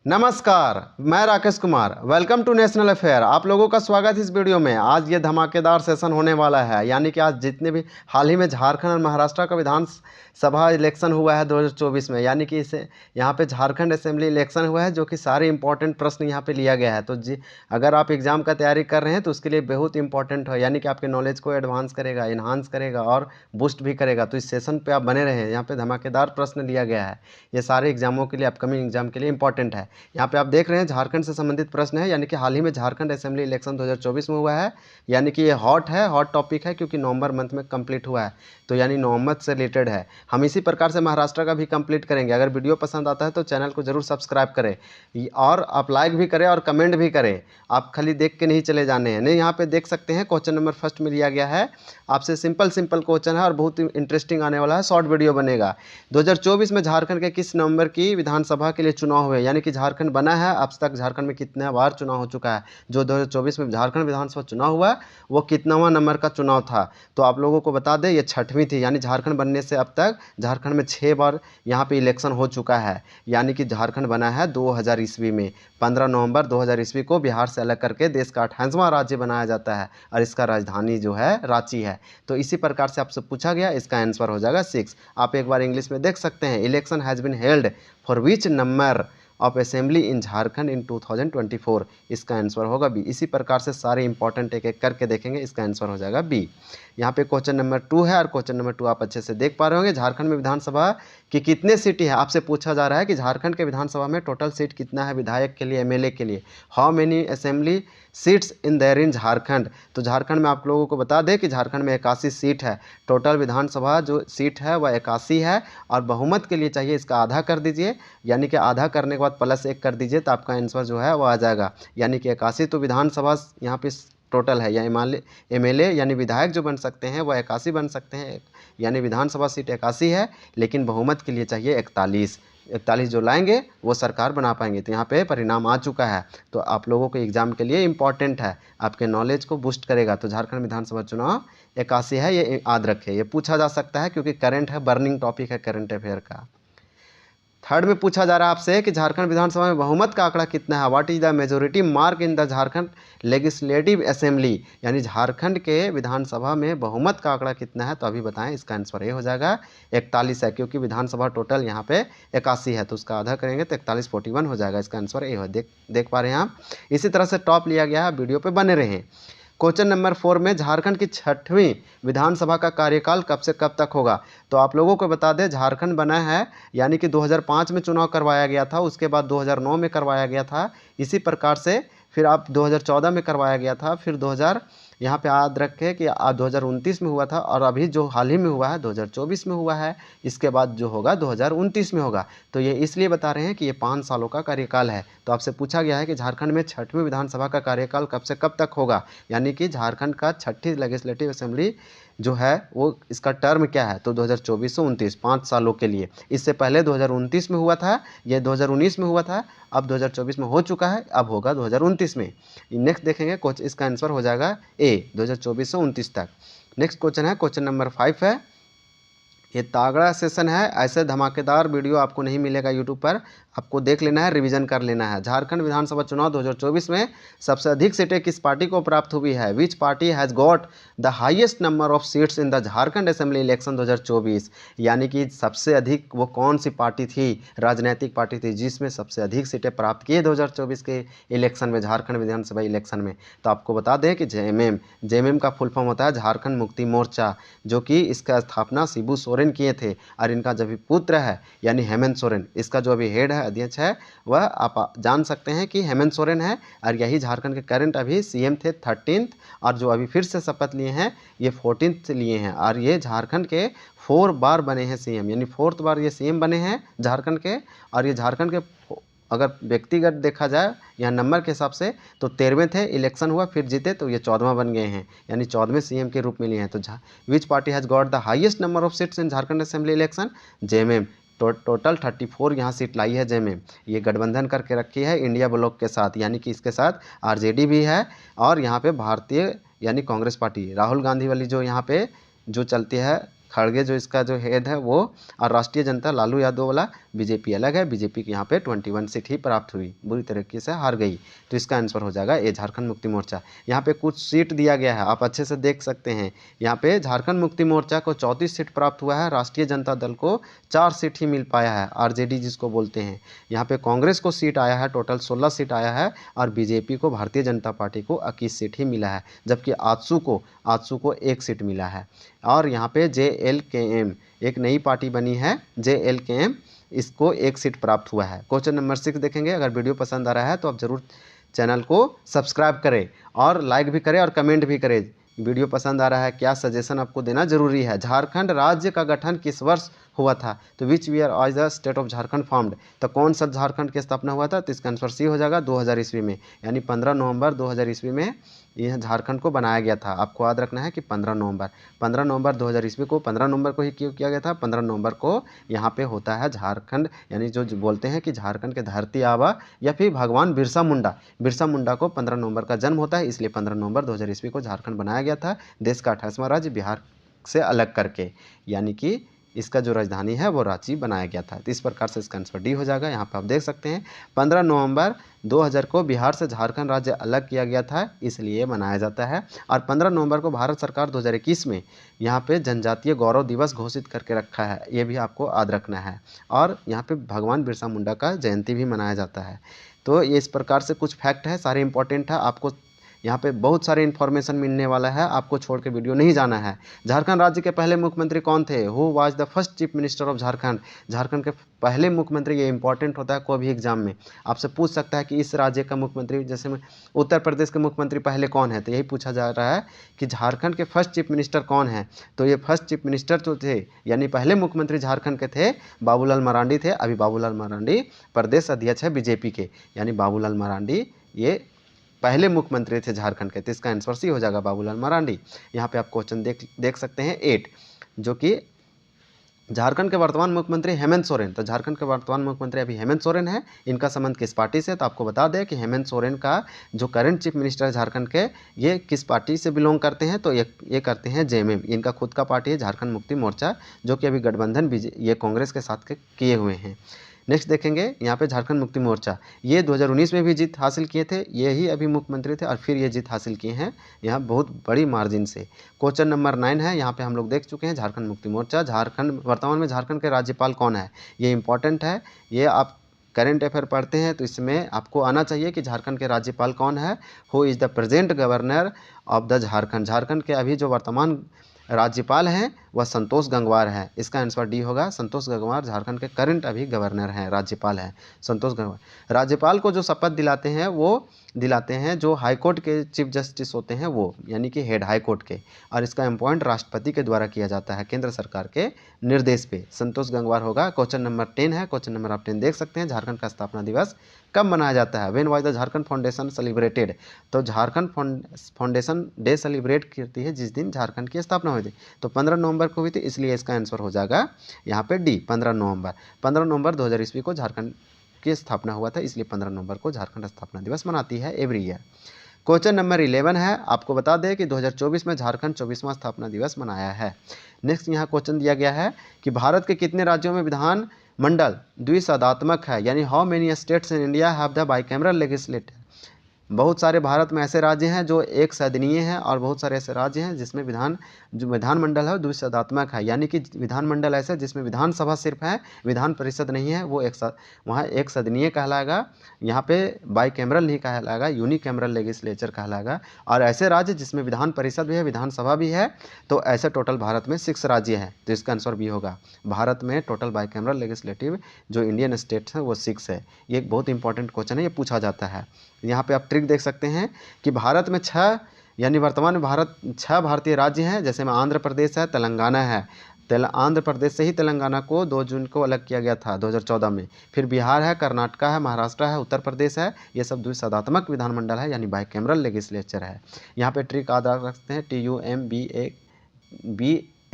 नमस्कार, मैं Rakesh Kumar. Welcome to national affair. आप लोगों का स्वागत है इस वीडियो में। आज ये धमाकेदार सेशन होने वाला है, यानी कि आज जितने भी हाल ही में झारखंड और महाराष्ट्र का विधानसभा इलेक्शन हुआ है 2024 में, यानी कि इसे यहाँ पे झारखंड असेंबली इलेक्शन हुआ है, जो कि सारे इंपॉर्टेंट प्रश्न यहाँ पे लिया गया है। तो जी अगर आप एग्जाम का तैयारी कर रहे हैं तो उसके लिए बहुत इंपॉर्टेंट है, यानी कि आपके नॉलेज को एडवांस करेगा, इन्हांस करेगा और बूस्ट भी करेगा। तो इस सेशन पर आप बने रहें, यहाँ पे धमाकेदार प्रश्न लिया गया है। ये सारे एग्जामों के लिए, अपकमिंग एग्जाम के लिए इंपॉर्टेंट है। यहाँ पे आप देख रहे हैं झारखंड से संबंधित प्रश्न है, यानी कि हाल ही में झारखंड असेंबली इलेक्शन 2024 में हुआ है, यानी कि ये हॉट टॉपिक है, क्योंकि नवंबर मंथ में कंप्लीट हुआ है, तो यानी नवंबर से रिलेटेड है। हम इसी प्रकार से महाराष्ट्र का भी कंप्लीट करेंगे। अगर वीडियो पसंद आता है तो चैनल को जरूर सब्सक्राइब करें और आप लाइक भी करें और कमेंट भी करें। आप खाली देख के नहीं चले जाने हैं। नहीं, यहाँ पे देख सकते हैं क्वेश्चन नंबर फर्स्ट में लिया गया है। आपसे सिंपल क्वेश्चन है और बहुत इंटरेस्टिंग आने वाला है, शॉर्ट वीडियो बनेगा। 2024 में झारखंड के किस नवंबर की विधानसभा के लिए चुनाव हुए, यानी कि झारखंड बना है, अब तक झारखंड में कितने बार चुनाव हो चुका है। जो 2024 में झारखंड विधानसभा चुनाव हुआ वो कितनावां नंबर का चुनाव था। तो आप लोगों को बता दें, ये 6वीं थी, यानी झारखंड बनने से अब तक झारखंड में 6 बार यहाँ पे इलेक्शन हो चुका है। यानी कि झारखंड बना है 2000 ईस्वी में। 15 नवंबर 2000 ईस्वी को बिहार से अलग करके देश का 28वां राज्य बनाया जाता है और इसका राजधानी जो है रांची है। तो इसी प्रकार से आपसे पूछा गया, इसका आंसर हो जाएगा 6। आप एक बार इंग्लिश में देख सकते हैं, election has been held for which number of assembly in Jharkhand in 2024। इसका आंसर होगा बी। इसी प्रकार से सारे इंपॉर्टेंट एक एक करके देखेंगे, इसका आंसर हो जाएगा बी। यहाँ पे क्वेश्चन नंबर 2 है और क्वेश्चन नंबर 2 आप अच्छे से देख पा रहे होंगे। झारखंड में विधानसभा की कितने सीटें हैं, आपसे पूछा जा रहा है कि झारखंड के विधानसभा में टोटल सीट कितना है विधायक के लिए, एमएलए के लिए। How many assembly seats in there in Jharkhand. तो झारखंड में आप लोगों को बता दें कि झारखंड में 81 सीट है। टोटल विधानसभा जो सीट है वह 81 है और बहुमत के लिए चाहिए इसका आधा कर दीजिए, यानी कि आधा करने के बाद +1 कर दीजिए तो आपका आंसर जो है वो आ जाएगा। यानी कि 81 तो विधानसभा यहाँ पे टोटल है, या एमएलए यानी विधायक जो बन सकते हैं वह 81 बन सकते हैं, यानी विधानसभा सीट 81 है, लेकिन बहुमत के लिए चाहिए 41 जो लाएंगे वो सरकार बना पाएंगे। तो यहाँ पे परिणाम आ चुका है। तो आप लोगों के एग्जाम के लिए इंपॉर्टेंट है, आपके नॉलेज को बूस्ट करेगा। तो झारखंड विधानसभा चुनाव 81 है, ये याद रखें। ये पूछा जा सकता है क्योंकि करंट है, बर्निंग टॉपिक है करंट अफेयर का। थर्ड में पूछा जा रहा है आपसे कि झारखंड विधानसभा में बहुमत का आंकड़ा कितना है। What is the majority mark in the Jharkhand legislative assembly, यानी झारखंड के विधानसभा में बहुमत का आंकड़ा कितना है। तो अभी बताएं, इसका आंसर ये हो जाएगा 41 है, क्योंकि विधानसभा टोटल यहाँ पे 81 है, तो उसका आधा करेंगे तो 41-41 हो जाएगा। इसका आंसर ये हो, देख पा रहे हैं आप। इसी तरह से टॉप लिया गया है, वीडियो पे बने रहें। क्वेश्चन नंबर 4 में झारखंड की 6वीं विधानसभा का कार्यकाल कब से कब तक होगा। तो आप लोगों को बता दें, झारखंड बना है, यानी कि 2005 में चुनाव करवाया गया था, उसके बाद 2009 में करवाया गया था। इसी प्रकार से फिर आप 2014 में करवाया गया था, फिर 2000 यहाँ पे याद रखें कि 2029 में हुआ था, और अभी जो हाल ही में हुआ है 2024 में हुआ है। इसके बाद जो होगा 2029 में होगा। तो ये इसलिए बता रहे हैं कि ये 5 सालों का कार्यकाल है। तो आपसे पूछा गया है कि झारखंड में 6वीं विधानसभा का कार्यकाल कब से कब तक होगा, यानी कि झारखंड का 6ठी लेजिस्लेटिव असेंबली जो है वो इसका टर्म क्या है। तो 2024 से 29, 5 सालों के लिए। इससे पहले 2029 में हुआ था, ये 2019 में हुआ था, अब 2024 में हो चुका है, अब होगा 2029 में। नेक्स्ट देखेंगे, इसका आंसर हो जाएगा ए, 2024 से 29 तक। नेक्स्ट क्वेश्चन है, क्वेश्चन नंबर 5 है। ये तगड़ा सेशन है, ऐसे धमाकेदार वीडियो आपको नहीं मिलेगा यूट्यूब पर। आपको देख लेना है, रिवीजन कर लेना है। झारखंड विधानसभा चुनाव 2024 में सबसे अधिक सीटें किस पार्टी को प्राप्त हुई है। विच party has got the highest number of seats in the Jharkhand assembly election 2024, यानी कि सबसे अधिक वो कौन सी पार्टी थी, राजनीतिक पार्टी थी जिसमें सबसे अधिक सीटें प्राप्त किए 2024 के इलेक्शन में, झारखंड विधानसभा इलेक्शन में। तो आपको बता दें कि जेएमएम का फुल फॉर्म होता है झारखंड मुक्ति मोर्चा, जो कि इसका स्थापना शिबू सोरेन किए थे, और इनका जो भी पुत्र है यानी हेमंत सोरेन, इसका जो अभी हेड है, अध्यक्ष है, वह आप जान सकते हैं कि हेमंत सोरेन है। और यही झारखंड के करंट अभी सीएम थे 13th, और जो अभी फिर से शपथ लिए हैं ये 14th से लिए हैं। और ये झारखंड के 4 बार बने हैं सीएम, यानी 4th बार ये सीएम बने हैं झारखंड के। और ये झारखंड के अगर व्यक्तिगत देखा जाए या नंबर के हिसाब से तो 13वें थे, इलेक्शन हुआ फिर जीते तो ये 14वां बन गए हैं, यानी 14वें सीएम के रूप में लिए हैं। तो विच party has got the highest number of seats in Jharkhand assembly election, JMM. Total 34 यहाँ सीट लाई है जेएमएम। ये गठबंधन करके रखी है इंडिया ब्लॉक के साथ, यानी कि इसके साथ आरजेडी भी है, और यहाँ पे भारतीय यानी कांग्रेस पार्टी राहुल गांधी वाली जो यहाँ पे जो चलती है खड़गे जो इसका जो हेड है वो, और राष्ट्रीय जनता लालू यादव वाला बीजेपी अलग है। बीजेपी के यहाँ पे 21 सीट ही प्राप्त हुई, बुरी तरीके से हार गई। तो इसका आंसर हो जाएगा ए, झारखंड मुक्ति मोर्चा। यहाँ पे कुछ सीट दिया गया है, आप अच्छे से देख सकते हैं। यहाँ पे झारखंड मुक्ति मोर्चा को 34 सीट प्राप्त हुआ है, राष्ट्रीय जनता दल को 4 सीट ही मिल पाया है, आरजेडी जिसको बोलते हैं। यहाँ पे कांग्रेस को सीट आया है, टोटल 16 सीट आया है, और बीजेपी को, भारतीय जनता पार्टी को 21 सीट ही मिला है, जबकि आजसू को 1 सीट मिला है। और यहाँ पे JLKM एक नई पार्टी बनी है, JLKM, इसको 1 सीट प्राप्त हुआ है। क्वेश्चन नंबर 6 देखेंगे। अगर वीडियो पसंद आ रहा है तो आप ज़रूर चैनल को सब्सक्राइब करें और लाइक भी करें और कमेंट भी करें। वीडियो पसंद आ रहा है, क्या सजेशन आपको देना जरूरी है। झारखंड राज्य का गठन किस वर्ष हुआ था? तो विच ईयर आज the state of Jharkhand formed, तो कौन सा झारखंड की स्थापना हुआ था? तो इसका आंसर सी हो जाएगा 2000 ईस्वी में, यानी 15 नवंबर 2000 ईस्वी में यह झारखंड को बनाया गया था। आपको याद रखना है कि 15 नवंबर 2000 ईस्वी को, 15 नवंबर को ही क्यों किया गया था? 15 नवंबर को यहाँ पे होता है झारखंड, यानी जो बोलते हैं कि झारखंड के धरती आबा, या फिर भगवान बिरसा मुंडा को 15 नवंबर का जन्म होता है, इसलिए 15 नवंबर 2000 ईस्वी को झारखंड बनाया गया था, देश का 28वां राज्य बिहार से अलग करके, यानी कि इसका जो राजधानी है वो रांची बनाया गया था। तो इस प्रकार से इसका आंसर डी हो जाएगा। यहाँ पे आप देख सकते हैं 15 नवंबर 2000 को बिहार से झारखंड राज्य अलग किया गया था, इसलिए मनाया जाता है। और 15 नवंबर को भारत सरकार 2021 में यहाँ पे जनजातीय गौरव दिवस घोषित करके रखा है, ये भी आपको याद रखना है। और यहाँ पे भगवान बिरसा मुंडा का जयंती भी मनाया जाता है। तो ये इस प्रकार से कुछ फैक्ट है, सारे इंपॉर्टेंट है। आपको यहाँ पे बहुत सारे इन्फॉर्मेशन मिलने वाला है, आपको छोड़ के वीडियो नहीं जाना है। झारखंड राज्य के पहले मुख्यमंत्री कौन थे? Who was the first chief minister of Jharkhand? Jharkhand के पहले मुख्यमंत्री, ये इंपॉर्टेंट होता है, कोई भी एग्जाम में आपसे पूछ सकता है कि इस राज्य का मुख्यमंत्री, जैसे में उत्तर प्रदेश के मुख्यमंत्री पहले कौन है, तो यही पूछा जा रहा है कि झारखंड के फर्स्ट चीफ मिनिस्टर कौन है। तो ये फर्स्ट चीफ मिनिस्टर जो थे, यानी पहले मुख्यमंत्री झारखंड के थे, बाबूलाल मरांडी थे। अभी बाबूलाल मरांडी प्रदेश अध्यक्ष है बीजेपी के, यानी बाबूलाल मरांडी ये पहले मुख्यमंत्री थे झारखंड के। तो इसका आंसर सी हो जाएगा बाबूलाल मरांडी। यहाँ पे आप क्वेश्चन देख सकते हैं 8, जो कि झारखंड के वर्तमान मुख्यमंत्री हेमंत सोरेन। तो झारखंड के वर्तमान मुख्यमंत्री अभी हेमंत सोरेन है। इनका संबंध किस पार्टी से? तो आपको बता दें कि हेमंत सोरेन का जो करंट चीफ मिनिस्टर है झारखंड के, ये किस पार्टी से बिलोंग करते हैं? तो ये करते हैं JMM। इनका खुद का पार्टी है झारखंड मुक्ति मोर्चा, जो कि अभी गठबंधन ये कांग्रेस के साथ किए हुए हैं। नेक्स्ट देखेंगे यहाँ पे झारखंड मुक्ति मोर्चा, ये 2019 में भी जीत हासिल किए थे, ये ही अभी मुख्यमंत्री थे और फिर ये जीत हासिल किए हैं यहाँ बहुत बड़ी मार्जिन से। क्वेश्चन नंबर 9 है, यहाँ पे हम लोग देख चुके हैं झारखंड मुक्ति मोर्चा। झारखंड वर्तमान में झारखंड के राज्यपाल कौन है? ये इंपॉर्टेंट है, ये आप करेंट अफेयर पढ़ते हैं तो इसमें आपको आना चाहिए कि झारखंड के राज्यपाल कौन है। Who is the present governor of the Jharkhand? Jharkhand के अभी जो वर्तमान राज्यपाल हैं वह संतोष गंगवार है। इसका आंसर डी होगा, संतोष गंगवार झारखंड के करंट अभी गवर्नर हैं, राज्यपाल हैं संतोष गंगवार। राज्यपाल को जो शपथ दिलाते हैं वो दिलाते हैं जो हाईकोर्ट के चीफ जस्टिस होते हैं वो, यानी कि हेड हाईकोर्ट के, और इसका अपॉइंट राष्ट्रपति के द्वारा किया जाता है केंद्र सरकार के निर्देश पे। संतोष गंगवार होगा। क्वेश्चन नंबर 10 है, क्वेश्चन नंबर आप 10 देख सकते हैं। झारखंड का स्थापना दिवस कब मनाया जाता है? When was the Jharkhand foundation celebrated? तो झारखंड फाउंडेशन डे सेलिब्रेट करती है जिस दिन झारखंड की स्थापना हुई थी, तो 15 नवंबर को हुई थी, इसलिए इसका आंसर हो जाएगा यहाँ पे डी, 15 नवंबर 2000 ईस्वी को झारखंड की स्थापना हुआ था, इसलिए 15 नवंबर को झारखंड स्थापना दिवस मनाती है एवरी ईयर। क्वेश्चन नंबर 11 है, आपको बता दें कि 2024 में झारखंड 24वां स्थापना दिवस मनाया है। नेक्स्ट यहाँ क्वेश्चन दिया गया है कि भारत के कितने राज्यों में विधान मंडल द्विसदात्मक है, यानी how many states in India have the bicameral legislature? बहुत सारे भारत में ऐसे राज्य हैं जो एक सदनीय हैं और बहुत सारे ऐसे राज्य हैं जिसमें जो विधानमंडल है द्विसदात्मक है, यानी कि विधानमंडल ऐसे जिसमें विधानसभा सिर्फ है, विधान परिषद नहीं है, वो वहाँ एक सदनीय कहलाएगा। यहाँ पे बाइकैमरल नहीं कहलाएगा, यूनिकैमरल लेजिस्लेचर कहलाएगा। और ऐसे राज्य जिसमें विधान परिषद भी है, विधानसभा भी है, तो ऐसे टोटल भारत में 6 राज्य हैं, तो इसका आंसर भी होगा। भारत में टोटल बाइकैमरल लेजिस्लेटिव जो इंडियन स्टेट्स हैं वो 6 है। ये एक बहुत इंपॉर्टेंट क्वेश्चन है, ये पूछा जाता है। यहाँ पे आप ट्रिक देख सकते हैं कि भारत में 6, यानी वर्तमान में 6 भारतीय राज्य हैं, जैसे में आंध्र प्रदेश है, तेलंगाना है। आंध्र प्रदेश से ही तेलंगाना को 2 जून को अलग किया गया था 2014 में। फिर बिहार है, कर्नाटक है, महाराष्ट्र है, उत्तर प्रदेश है, ये सब द्विसदात्मक विधानमंडल है, यानी बाइकैमरल लेजिस्लेचर है। यहाँ पे ट्रिक याद रख सकते हैं,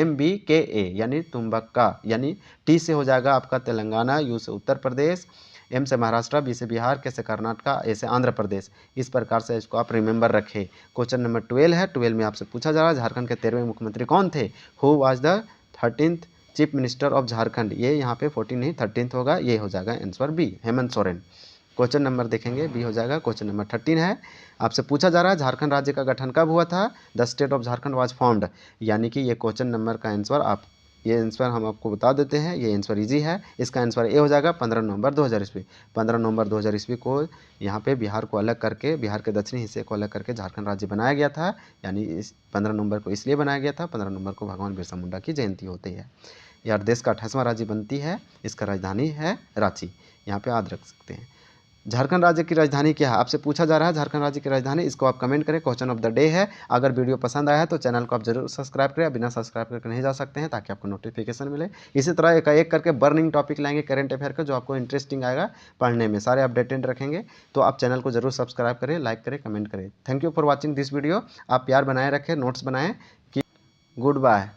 TUMBKA, यानी तुम्बक्का, यानी T से हो जाएगा आपका तेलंगाना, U से उत्तर प्रदेश, M से महाराष्ट्र, B से बिहार, K से कर्नाटक, A से आंध्र प्रदेश। इस प्रकार से इसको आप रिमेंबर रखें। क्वेश्चन नंबर 12 है, 12 में आपसे पूछा जा रहा है झारखंड के 13वें मुख्यमंत्री कौन थे? Who was the 13th chief minister of Jharkhand, ये यहाँ पे 14 नहीं 13th होगा, ये हो जाएगा answer B, Hemant Soren. Question number देखेंगे बी हो जाएगा। क्वेश्चन नंबर 13 है, आपसे पूछा जा रहा है झारखंड राज्य का गठन कब हुआ था, the state of Jharkhand was formed, यानी कि ये क्वेश्चन नंबर का आंसर आप, ये आंसर हम आपको बता देते हैं, ये आंसर इजी है, इसका आंसर ए हो जाएगा 15 नवंबर 2000 ईस्वी। 15 नवंबर 2000 ईस्वी को यहाँ पे बिहार को अलग करके, बिहार के दक्षिणी हिस्से को अलग करके झारखंड राज्य बनाया गया था, यानी इस 15 नवंबर को इसलिए बनाया गया था, 15 नवंबर को भगवान बिरसा मुंडा की जयंती होती है। यार देश का 28वां राज्य बनती है, इसका राजधानी है रांची, यहाँ पे याद रख सकते हैं। झारखंड राज्य की राजधानी क्या है, आपसे पूछा जा रहा है झारखंड राज्य की राजधानी, इसको आप कमेंट करें, क्वेश्चन ऑफ द डे है। अगर वीडियो पसंद आया है तो चैनल को आप जरूर सब्सक्राइब करें, बिना सब्सक्राइब करके नहीं जा सकते हैं, ताकि आपको नोटिफिकेशन मिले। इसी तरह एक एक करके बर्निंग टॉपिक लाएंगे करंट अफेयर का, जो आपको इंटरेस्टिंग आएगा पढ़ने में, सारे अपडेटेड रखेंगे। तो आप चैनल को जरूर सब्सक्राइब करें, लाइक करें, कमेंट करें। Thank you for watching this video. आप प्यार बनाए रखें, नोट्स बनाएं कि गुड बाय।